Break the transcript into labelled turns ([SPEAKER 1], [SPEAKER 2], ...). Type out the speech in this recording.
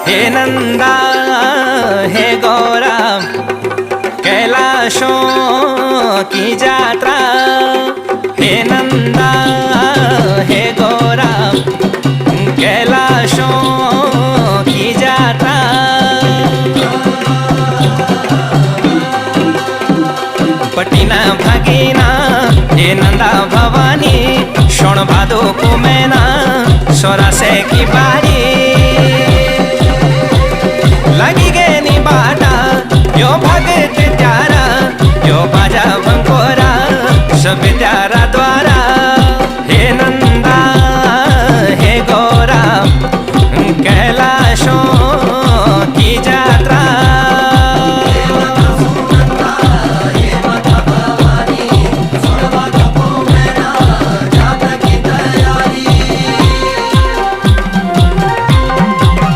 [SPEAKER 1] हे नंदा हे गौरा कैलाशों की यात्रा। हे नंदा हे गौरा कैलाशों की यात्रा। पटिना भागीना हे नंदा भवानी शोण भादो को मैना सोरासे की बारी लगी गए नी बाटा यो भगत त्यारा यो बाजा बंकोरा सब त्यारा।